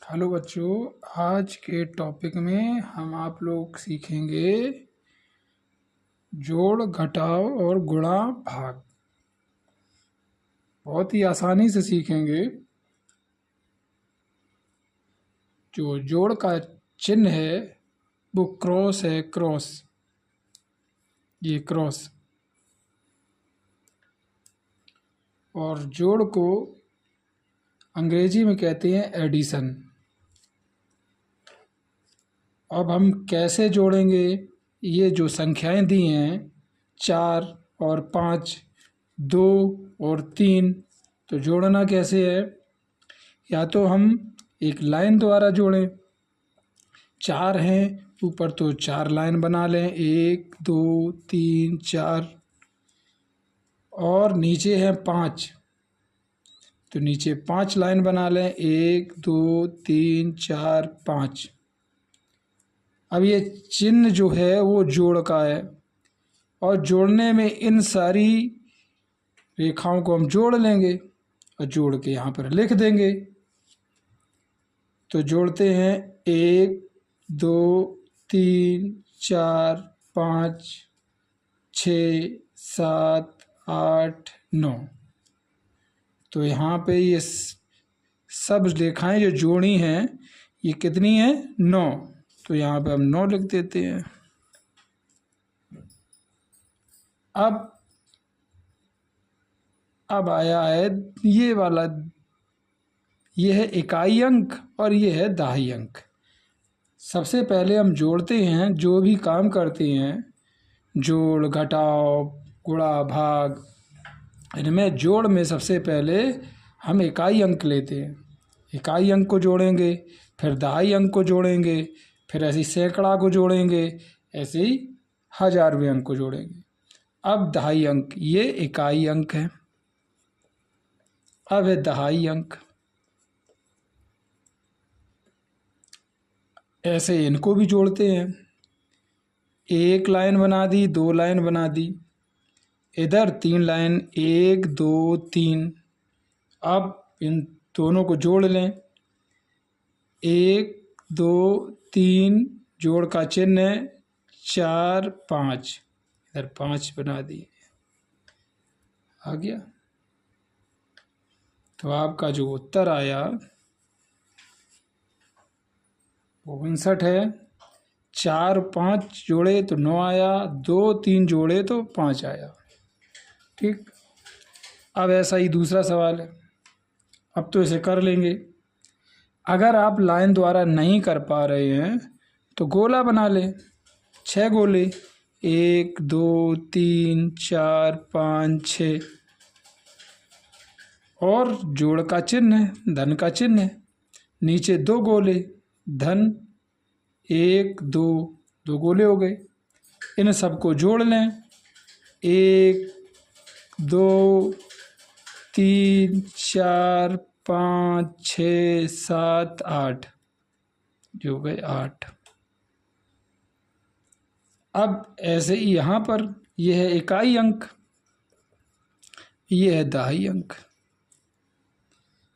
Hello बच्चों, आज के टॉपिक में हम आप लोग सीखेंगे जोड़, घटाव और गुणा भाग। बहुत ही आसानी से सीखेंगे। जो जोड़ का चिन्ह है वो क्रॉस है, क्रॉस, ये क्रॉस। और जोड़ को अंग्रेजी में कहते हैं एडिशन। अब हम कैसे जोड़ेंगे? ये जो संख्याएं दी हैं 4 और 5, 2 और 3, तो जोड़ना कैसे है? या तो हम एक लाइन द्वारा जोड़ें। 4 हैं ऊपर तो 4 लाइन बना लें, 1 2 3 4। और नीचे है 5 तो नीचे 5 लाइन बना लें, 1 2 3 4 5। अब ये चिन्ह जो है वो जोड़ का है, और जोड़ने में इन सारी रेखाओं को हम जोड़ लेंगे और जोड़ के यहाँ पर लिख देंगे। तो जोड़ते हैं 1 2 3 4 5 6 7 8 9। तो यहाँ पे ये सब रेखाएं जो जोड़ी हैं ये कितनी हैं? 9। तो यहाँ पे हम 9 लिख देते हैं। अब आया है ये वाला, ये है इकाई अंक और ये है दहाई अंक। सबसे पहले हम जोड़ते हैं, जो भी काम करते हैं, जोड़, घटाव, गुणा, भाग, इनमें जोड़ में सबसे पहले हम इकाई अंक लेते हैं। इकाई अंक को जोड़ेंगे, फिर दहाई अंक को जोड़ेंगे, फिर ऐसे ही सैकड़ा को जोड़ेंगे, ऐसे ही हजारवें अंक को जोड़ेंगे। अब दहाई अंक, ये इकाई अंक है। अब है दहाई अंक। ऐसे इनको भी जोड़ते हैं। 1 लाइन बना दी, 2 लाइन बना दी, इधर 3 लाइन, 1 2 3। अब इन दोनों को जोड़ लें, 1 2 3, जोड़ का चिन्ह है 4 5, इधर 5 बना दिए, आ गया। तो आपका जो उत्तर आया वो 59 है। 4 5 जोड़े तो 9 आया, 2 3 जोड़े तो 5 आया। ठीक। अब ऐसा ही दूसरा सवाल है। अब तो इसे कर लेंगे। अगर आप लाइन द्वारा नहीं कर पा रहे हैं तो गोला बना लें, 6 गोले, 1 2 3 4 5 6। और जोड़ का चिन्ह है, धन का चिन्ह है, नीचे 2 गोले, धन 1 2, 2 गोले हो गए। इन सबको जोड़ लें, 1 2 3 4 5 6 7 8, जो हो गए 8। अब ऐसे ही यहाँ पर यह है इकाई अंक, यह है दहाई अंक।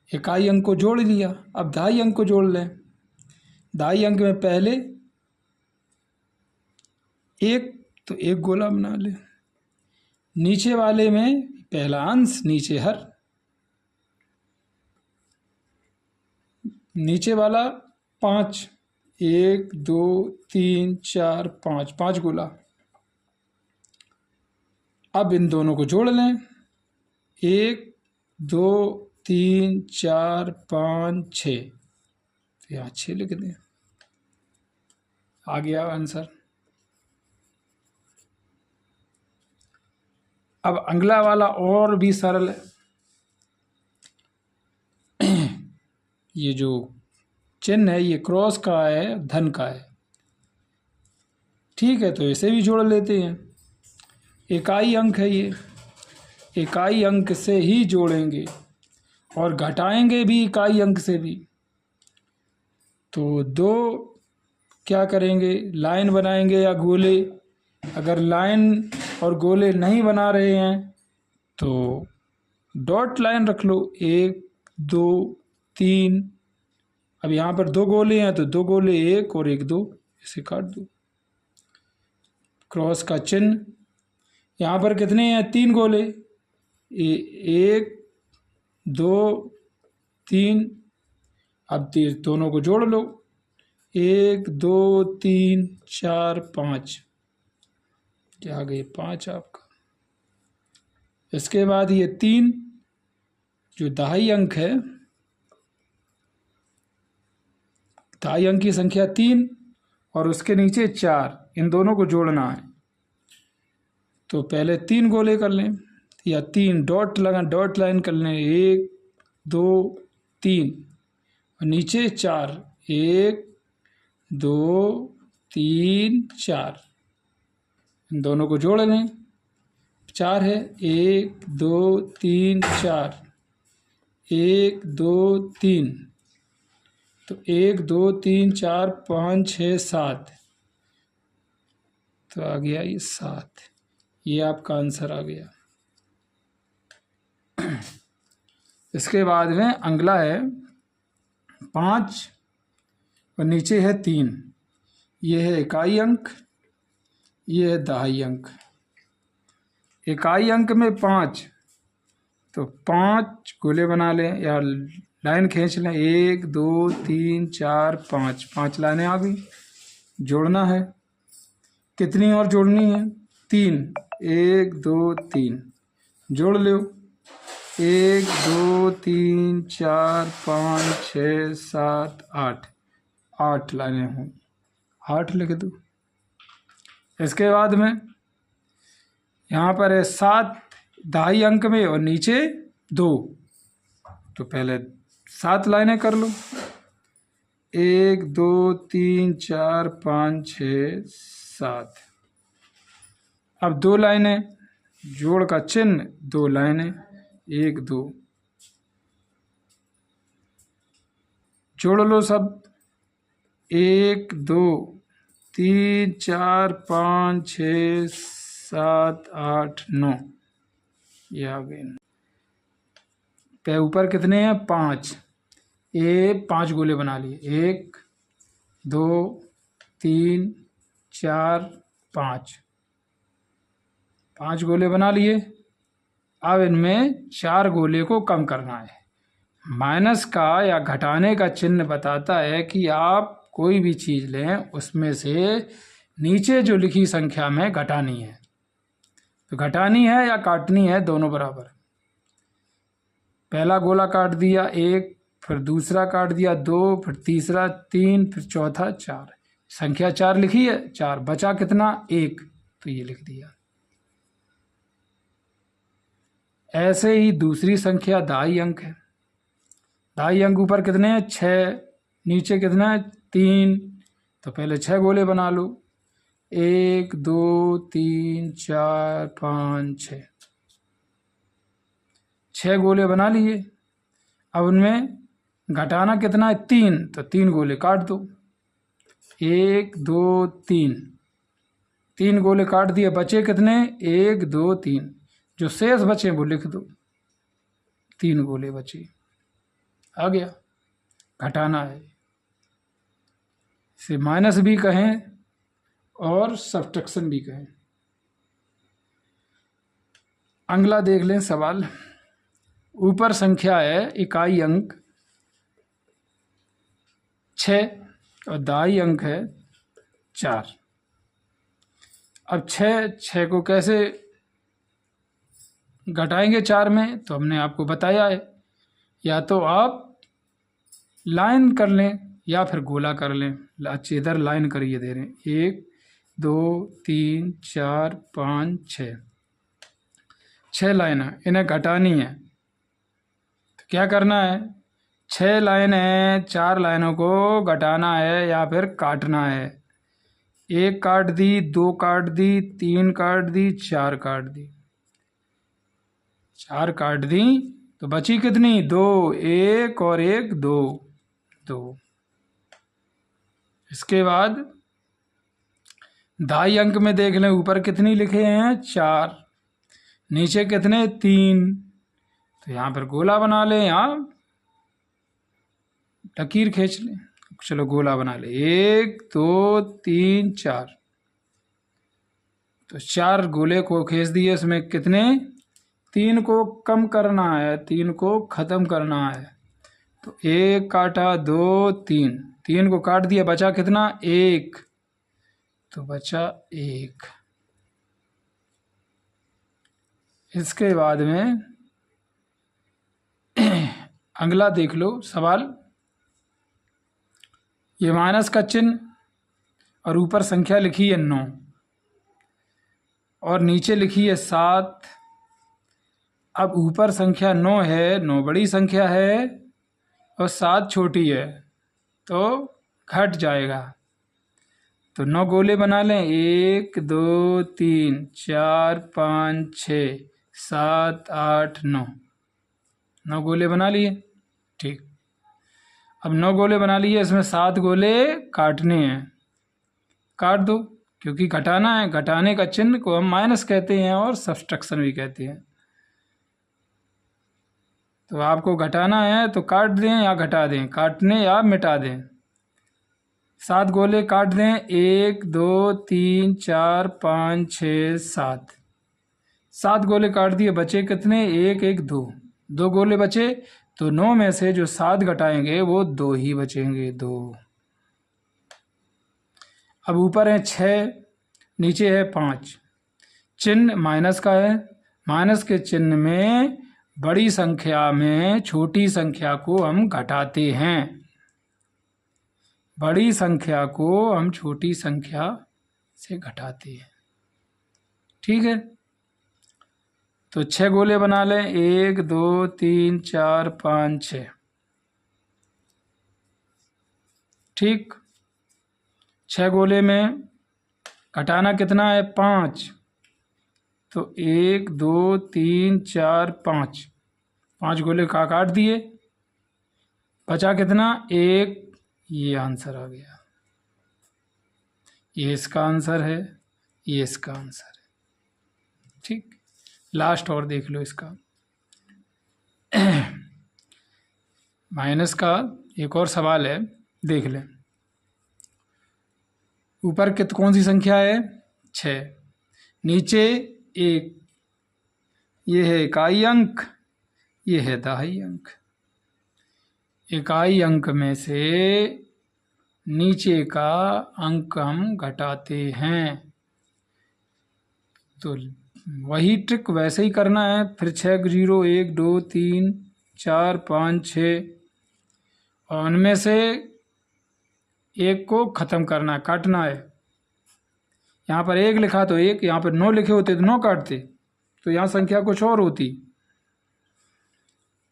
इकाई अंक को जोड़ लिया, अब दहाई अंक को जोड़ लें। दहाई अंक में पहले 1 तो 1 गोला बना लें, नीचे वाले में पहला अंश, नीचे हर, नीचे वाला 5, 1 2 3 4 5, 5 गोला। अब इन दोनों को जोड़ लें, 1 2 3 4 5 6, तो यहाँ 6 लिख दें, आ गया आंसर। अब अगला वाला और भी सरल है। ये जो चिन्ह है ये क्रॉस का है, धन का है। ठीक है, तो इसे भी जोड़ लेते हैं। इकाई अंक है ये, इकाई अंक से ही जोड़ेंगे और घटाएंगे भी इकाई अंक से भी। तो 2 क्या करेंगे, लाइन बनाएंगे या गोले। अगर लाइन और गोले नहीं बना रहे हैं तो डॉट लाइन रख लो, 1 2 3, अब यहाँ पर 2 गोले हैं तो 2 गोले 1 और 1 2, इसे काट दो। क्रॉस का चिन्ह। यहाँ पर कितने हैं? 3 गोले, 1 2 3। अब दोनों को जोड़ लो, 1 2 3 4 5, क्या आ गई? 5 आपका। इसके बाद ये 3 जो दहाई अंक है, दहाई अंक की संख्या 3 और उसके नीचे 4, इन दोनों को जोड़ना है। तो पहले 3 गोले कर लें या 3 डॉट लाइन कर लें, 1 2 3 और नीचे 4, 1 2 3 4, इन दोनों को जोड़ लें। 4 है, 1 2 3 4, 1 2 3, तो 1 2 3 4 5 6 7, तो आ गया ये 7। ये आपका आंसर आ गया। इसके बाद में अगला है 5 और नीचे है 3, ये है इकाई अंक, ये है दहाई अंक। इकाई अंक में 5, तो 5 गोले बना लें या लाइन खींच लें, 1 2 3 4 5, 5 लाइनें आ गई। जोड़ना है, कितनी और जोड़नी है? 3, 1 2 3, जोड़ लो, 1 2 3 4 5 6 7 8, 8 लाइनें हों, 8 लिख दो। इसके बाद में यहाँ पर है 7 दहाई अंक में और नीचे 2, तो पहले 7 लाइनें कर लो, 1 2 3 4 5 6 7। अब 2 लाइनें, जोड़ का चिन्ह, 2 लाइनें, 1 2, जोड़ लो सब, 1 2 3 4 5 6 7 8 9, ये आ गए। पे ऊपर कितने हैं? 5। ये 5 गोले बना लिए, 1 2 3 4 5, 5 गोले बना लिए। अब इनमें 4 गोले को कम करना है। माइनस का या घटाने का चिन्ह बताता है कि आप कोई भी चीज़ लें, उसमें से नीचे जो लिखी संख्या में घटानी है, तो घटानी है या काटनी है, दोनों बराबर। पहला गोला काट दिया 1, फिर दूसरा काट दिया 2, फिर तीसरा 3, फिर चौथा 4, संख्या 4 लिखी है, 4 बचा कितना? 1, तो ये लिख दिया। ऐसे ही दूसरी संख्या दहाई अंक है। दहाई अंक ऊपर कितने हैं? 6, नीचे कितना है? 3, तो पहले 6 गोले बना लो, 1 2 3 4 5 6, 6 गोले बना लिए। अब उनमें घटाना कितना है? 3, तो 3 गोले काट दो, 1 2 3, 3 गोले काट दिए, बचे कितने? 1 2 3, जो शेष बचे वो लिख दो, 3 गोले बचे, आ गया। घटाना है, इसे माइनस भी कहें और सब्ट्रैक्शन भी कहें। अगला देख लें सवाल। ऊपर संख्या है इकाई अंक 6 और दहाई अंक है 4। अब 6 को कैसे घटाएंगे 4 में, तो हमने आपको बताया है, या तो आप लाइन कर लें या फिर गोला कर लें। अच्छी इधर लाइन करिए दे रहे हैं, 1 2 3 4 5 6, 6 लाइन है, इन्हें घटानी है। तो क्या करना है? 6 लाइन है, 4 लाइनों को घटाना है या फिर काटना है। 1 काट दी, 2 काट दी, 3 काट दी, 4 काट दी। 4 काट दी तो बची कितनी? 2, 1 और 1 2, 2। इसके बाद दहाई अंक में देख लें, ऊपर कितनी लिखे हैं? 4, नीचे कितने? 3, तो यहाँ पर गोला बना लें। यहाँ लकीर खींच लें, चलो गोला बना ले। 1 2 3 4, तो 4 गोले को खींच दिए। उसमें कितने, 3 को कम करना है, 3 को ख़त्म करना है। तो 1 काटा, 2 3, 3 को काट दिया, बचा कितना, 1, तो बचा 1। इसके बाद में अगला देख लो सवाल। ये माइनस का चिन्ह और ऊपर संख्या लिखी है 9 और नीचे लिखी है 7। अब ऊपर संख्या 9 है, 9 बड़ी संख्या है और 7 छोटी है, तो घट जाएगा। तो 9 गोले बना लें। 1 2 3 4 5 6 7 8 9, 9 गोले बना लिए। ठीक, अब 9 गोले बना लिए, इसमें 7 गोले काटने हैं, काट दो, क्योंकि घटाना है। घटाने का चिन्ह को हम माइनस कहते हैं और सब्सट्रैक्शन भी कहते हैं। तो आपको घटाना है तो काट दें या घटा दें, काटने या मिटा दें। 7 गोले काट दें। 1 2 3 4 5 6 7, 7 गोले काट दिए, बचे कितने, 1 1 2, 2 गोले बचे। तो 9 में से जो 7 घटाएंगे वो 2 ही बचेंगे, 2। अब ऊपर है 6, नीचे है 5, चिन्ह माइनस का है। माइनस के चिन्ह में बड़ी संख्या में छोटी संख्या को हम घटाते हैं, बड़ी संख्या को हम छोटी संख्या से घटाते हैं। ठीक है, तो 6 गोले बना लें। 1 2 3 4 5 6। ठीक, 6 गोले में घटाना कितना है, 5। तो 1 2 3 4 5, 5 गोले का काट दिए, बचा कितना, 1। ये आंसर आ गया, ये इसका आंसर है, ये इसका आंसर है। ठीक, लास्ट और देख लो इसका। माइनस का एक और सवाल है, देख लें। ऊपर कौन सी संख्या है, 6, नीचे 1, ये है इकाई अंक, ये है दहाई अंक। इकाई अंक में से नीचे का अंक हम घटाते हैं, तो वही ट्रिक वैसे ही करना है। फिर 6 0 1 2 3 4 5 6, और उनमें से एक को ख़त्म करना है, काटना है। यहाँ पर 1 लिखा तो 1, यहाँ पर 9 लिखे होते तो 9 काटते, तो यहाँ संख्या कुछ और होती।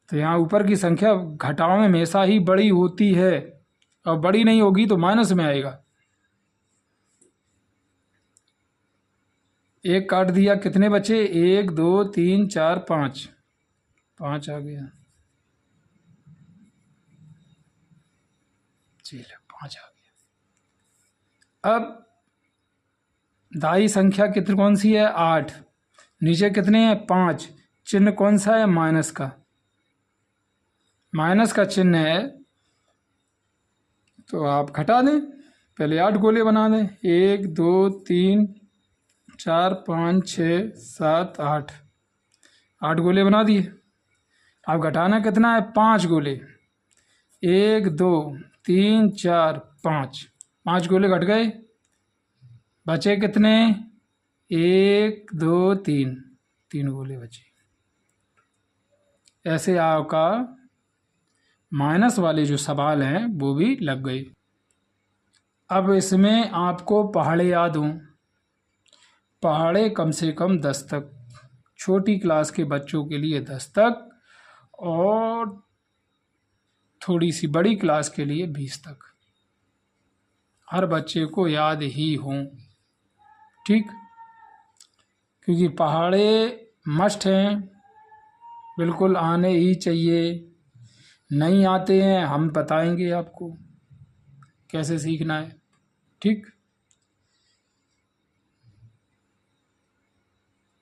तो यहाँ ऊपर की संख्या घटाओ में हमेशा ही बड़ी होती है, और बड़ी नहीं होगी तो माइनस में आएगा। 1 काट दिया, कितने बचे, 1 2 3 4 5, 5 आ गया। चलिए 5 आ गया। अब दाई संख्या कितनी, कौन सी है, 8, नीचे कितने हैं, 5, चिन्ह कौन सा है, माइनस का। माइनस का चिन्ह है तो आप घटा दें, पहले 8 गोले बना दें। 1 2 3 4 5 6 7 8, 8 गोले बना दिए। अब घटाना कितना है, 5 गोले। 1 2 3 4 5, 5 गोले घट गए, बचे कितने, 1 2 3, 3 गोले बचे। ऐसे आपका माइनस वाले जो सवाल हैं वो भी लग गए। अब इसमें आपको पहाड़े याद हों, पहाड़े कम से कम 10 तक, छोटी क्लास के बच्चों के लिए 10 तक, और थोड़ी सी बड़ी क्लास के लिए 20 तक, हर बच्चे को याद ही हों। ठीक, क्योंकि पहाड़े मस्ट हैं, बिल्कुल आने ही चाहिए। नहीं आते हैं हम बताएंगे आपको कैसे सीखना है। ठीक,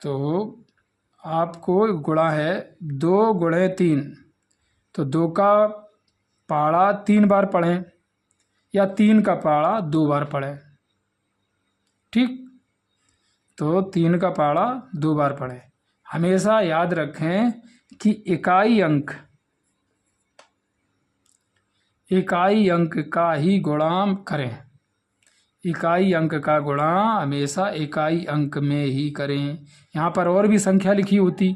तो आपको गुणा है 2 गुणे 3, तो 2 का पहाड़ा 3 बार पढ़ें या 3 का पहाड़ा 2 बार पढ़ें। ठीक, तो 3 का पहाड़ा 2 बार पढ़ें। हमेशा याद रखें कि इकाई अंक का ही गुणा करें। इकाई अंक का गुणा हमेशा इकाई अंक में ही करें। यहाँ पर और भी संख्या लिखी होती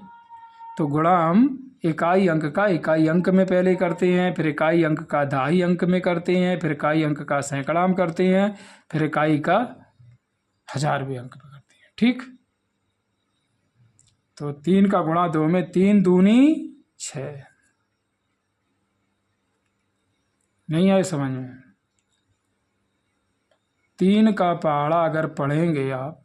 तो गुणा हम इकाई अंक का इकाई अंक में पहले करते हैं, फिर इकाई अंक का दहाई अंक में करते हैं, फिर इकाई अंक का सैकड़ा में करते हैं, फिर इकाई का हजारवें अंक में करते हैं। ठीक, तो 3 का गुणा 2 में 3 दूनी 6। नहीं आए समझ में? 3 का पहाड़ा अगर पढ़ेंगे आप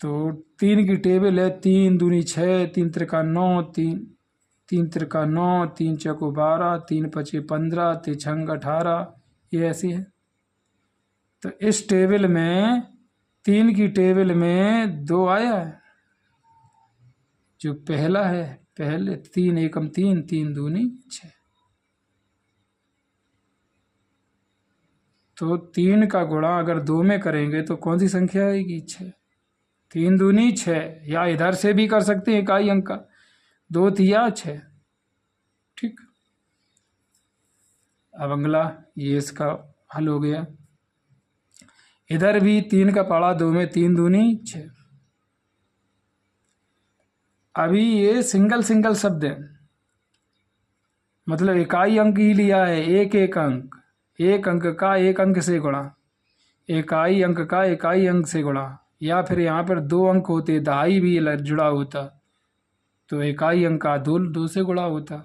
तो 3 की टेबल है 3 दूनी 6, 3 त्रिका 9, 3 त्रिका 9, 3 चौको 12, 3 पचे 15, 3 छंग 18, ये ऐसी है। तो इस टेबल में 3 की टेबल में 2 आया है, जो पहला है, पहले 3 एकम 3, 3 दूनी 6। तो 3 का गुणा अगर 2 में करेंगे तो कौन सी संख्या आएगी? 6। 3 दूनी 6, या इधर से भी कर सकते हैं इकाई अंक का, 2 तिया 6। ठीक, अब अगला ये इसका हल हो गया। इधर भी 3 का पहाड़ा 2 में 3 दूनी 6। अभी ये सिंगल शब्द है, मतलब इकाई अंक ही लिया है, एक अंक, एक अंक का एक अंक से गुणा, इकाई अंक का इकाई अंक से गुणा, या फिर यहाँ पर 2 अंक होते, दहाई भी जुड़ा होता तो इकाई अंक का 2 से गुणा होता।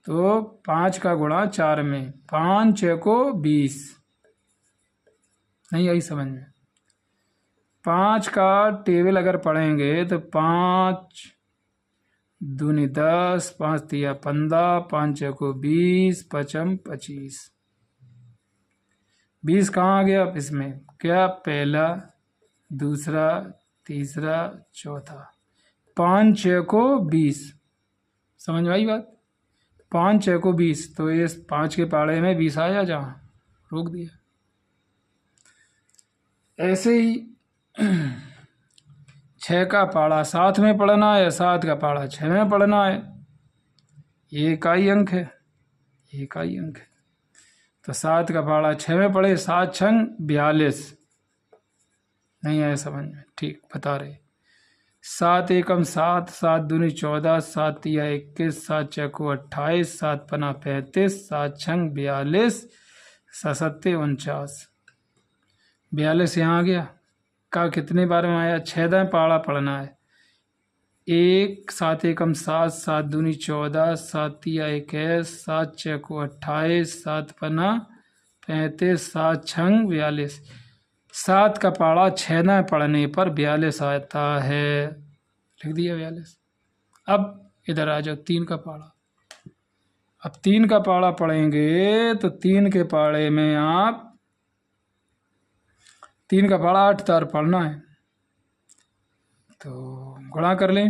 तो 5 का गुणा 4 में, 5 चौको 20। नहीं आई समझ में? 5 का टेबल अगर पढ़ेंगे तो 5 दूनी 10, 5 तिया 15, 5 चौको 20, पचम 25। 20 कहाँ आ गया इसमें? क्या पहला, दूसरा, तीसरा, चौथा, 5 चौको 20। समझ में आई बात? 5 चौको 20, तो ये 5 के पहाड़े में 20 आया, जहाँ रोक दिया। ऐसे ही 6 का पहाड़ा 7 में पढ़ना है, 7 का पहाड़ा 6 में पढ़ना है, ये इकाई अंक है, ये इकाई अंक है। तो 7 का पहाड़ा 6 में पढ़े, 7 छंग 42। नहीं आया समझ में? ठीक बता रहे। 7 एकम 7, 7 दूनी 14, 7 तिया 21, 7 चौको 28, 7 पना 35, 7 छंग 42, 7 सत्ते 49। 42 यहाँ आ गया। का कितने बार में आया? 6 पहाड़ा पढ़ना है। 1, 7 एकम 7, 7 दूनी 14, 7 तिया 21, 7 चौको 28, 7 पना 35, 7 छंग 42। 7 का पहाड़ा 6 पढ़ने पर 42 आता है, लिख दिया 42। अब इधर आ जाओ 3 का पहाड़ा। अब 3 का पहाड़ा पढ़ेंगे तो 3 के पहाड़े में आप 3 का पहाड़ा 8 तार पढ़ना है, तो गुणा कर लें।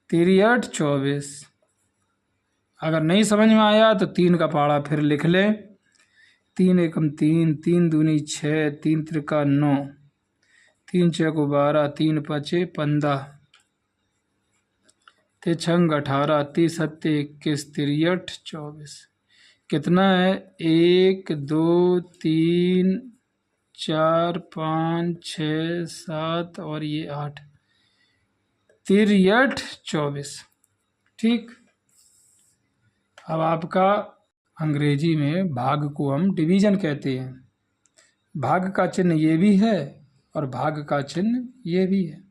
3 8 24। अगर नहीं समझ में आया तो 3 का पहाड़ा फिर लिख लें। 3 एकम 3, 3 दूनी 6, 3 त्रिका 9, 3 चौको 12, 3 पचे 15, 3 छंग 18, 3 सत्ते 21, 3 8 24। कितना है? 1 2 3 4 5 6 7 और ये 8, 3 8 24। ठीक, अब आपका अंग्रेजी में भाग को हम डिवीजन कहते हैं। भाग का चिन्ह ये भी है और भाग का चिन्ह ये भी है।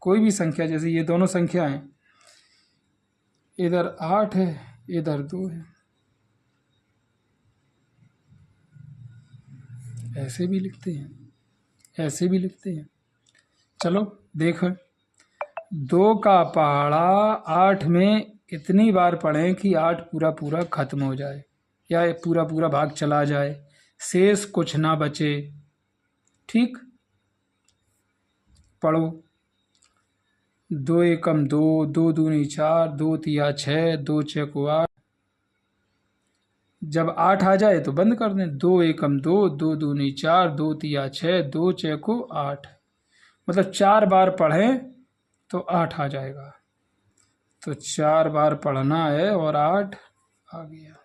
कोई भी संख्या, जैसे ये दोनों संख्या हैं, इधर 8 है, इधर 2 है, ऐसे भी लिखते हैं, ऐसे भी लिखते हैं। चलो देखो, 2 का पहाड़ा 8 में इतनी बार पढ़ें कि 8 पूरा पूरा खत्म हो जाए या पूरा पूरा भाग चला जाए, शेष कुछ ना बचे। ठीक, पढ़ो। दो एकम दो, दो दूनी चार, दो तिया छः, दो चौको आठ। जब 8 आ जाए तो बंद कर दें। दो एकम दो, दो दूनी चार, दो तिया छः, दो चौको आठ। मतलब 4 बार पढ़ें तो 8 आ जाएगा। तो 4 बार पढ़ना है और 8 आ गया।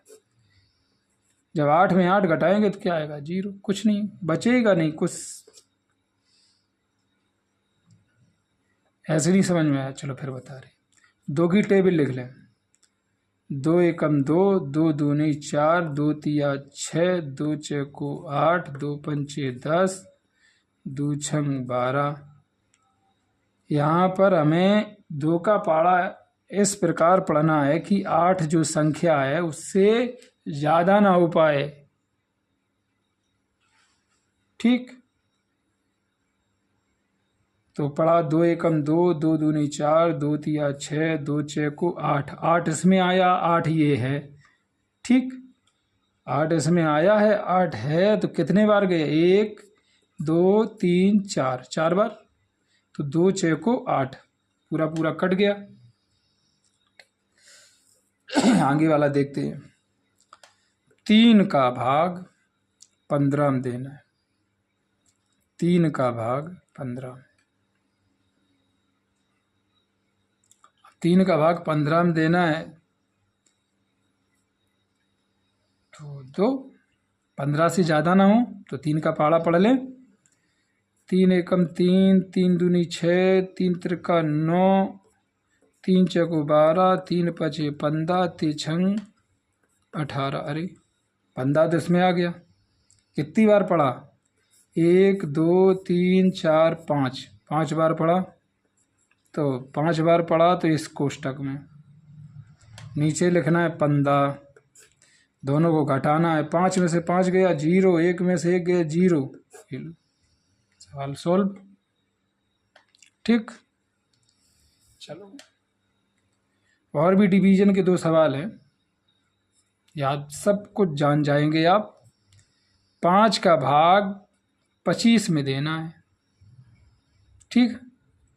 जब 8 में 8 घटाएंगे तो क्या आएगा? 0। कुछ नहीं बचेगा, नहीं कुछ। ऐसे नहीं समझ में आया? चलो फिर बता रहे। 2 की टेबल लिख लें। दो एकम दो, दो दूनी चार, दो तिया छः, दो चौको 8, दो पंचे 10, दो छंग 12। यहाँ पर हमें 2 का पाड़ा इस प्रकार पढ़ना है कि 8 जो संख्या है उससे ज़्यादा ना हो पाए। ठीक, तो पढ़ा 2 एकम दो, दो दूनी चार, दो तिया छः, दो चौको 8। 8 इसमें आया, 8 ये है। ठीक, 8 इसमें आया है, 8 है तो कितने बार गए? 1 2 3 4, 4 बार। तो 2 चौको 8, पूरा पूरा कट गया। आगे वाला देखते हैं। 3 का भाग 15 में देना है। 3 का भाग 15, 3 का भाग 15 में देना है तो 15 से ज़्यादा ना हो तो 3 का पाड़ा पढ़ लें। 3 एकम 3, 3 दूनी 6, 3 त्रिका 9, 3 चौको 12, 3 पचे 15, 3 छंग 18। अरे 15 तो इसमें आ गया। कितनी बार पढ़ा? 1 2 3 4 5, 5 बार पढ़ा। तो 5 बार पढ़ा तो इस कोष्टक में नीचे लिखना है 15, दोनों को घटाना है। 5 में से 5 गया 0, 1 में से 1 गया 0। सवाल सॉल्व। ठीक, चलो और भी डिवीजन के 2 सवाल हैं, याद सब कुछ जान जाएंगे आप। 5 का भाग 25 में देना है। ठीक,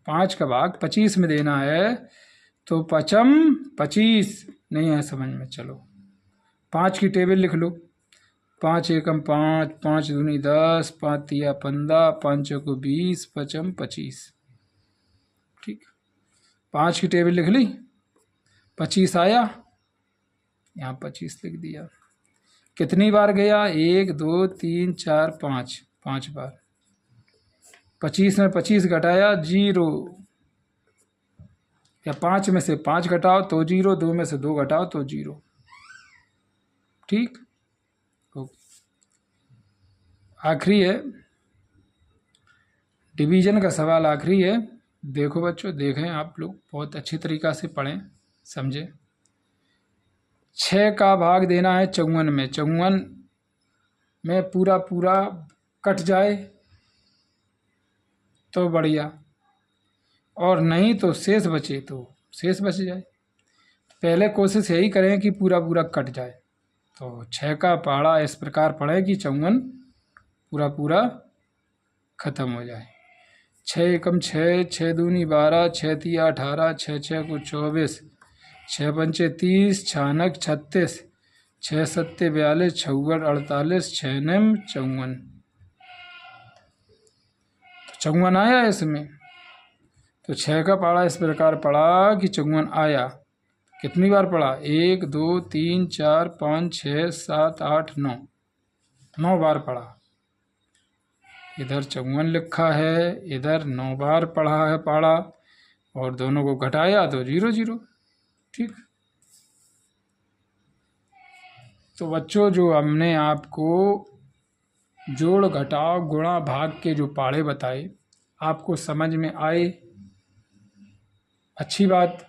5 का भाग 25 में देना है तो 5m 25 नहीं है समझ में। चलो 5 की टेबल लिख लो। 5 एकम 5, 5 दूनी 10, 5 तिया 15, 5 चौको 20, 5m 25। ठीक, 5 की टेबल लिख ली। 25 आया, यहाँ 25 लिख दिया। कितनी बार गया? 1 2 3 4 5, 5 बार। 25 में 25 घटाया 0, या 5 में से 5 घटाओ तो 0, 2 में से 2 घटाओ तो 0। ठीक, आखिरी है डिवीजन का सवाल, आखिरी है। देखो बच्चों, देखें आप लोग, बहुत अच्छी तरीक़ा से पढ़ें, समझें। 6 का भाग देना है 54 में। 54 में पूरा पूरा कट जाए तो बढ़िया, और नहीं तो शेष बचे तो शेष बच जाए। पहले कोशिश यही करें कि पूरा पूरा कट जाए। तो 6 का पहाड़ा इस प्रकार पढ़े कि 54 पूरा पूरा ख़त्म हो जाए। 6 एकम 6, 6 दूनी 12, 6 तिया 18, 6 छः को 24, 6 पंचे 30, 6 नग 36, 6 सत्ते 42, 6 48, 6 नम 54। 54 आया इसमें। तो 6 का पढ़ा इस प्रकार पढ़ा कि 54 आया। कितनी बार पढ़ा? 1 2 3 4 5 6 7 8 9, 9 बार पढ़ा। इधर 54 लिखा है, इधर 9 बार पढ़ा है पढ़ा, और दोनों को घटाया तो 0 0। ठीक, तो बच्चों जो हमने आपको जोड़ घटाव गुणा भाग के जो पहाड़े बताए आपको समझ में आए, अच्छी बात।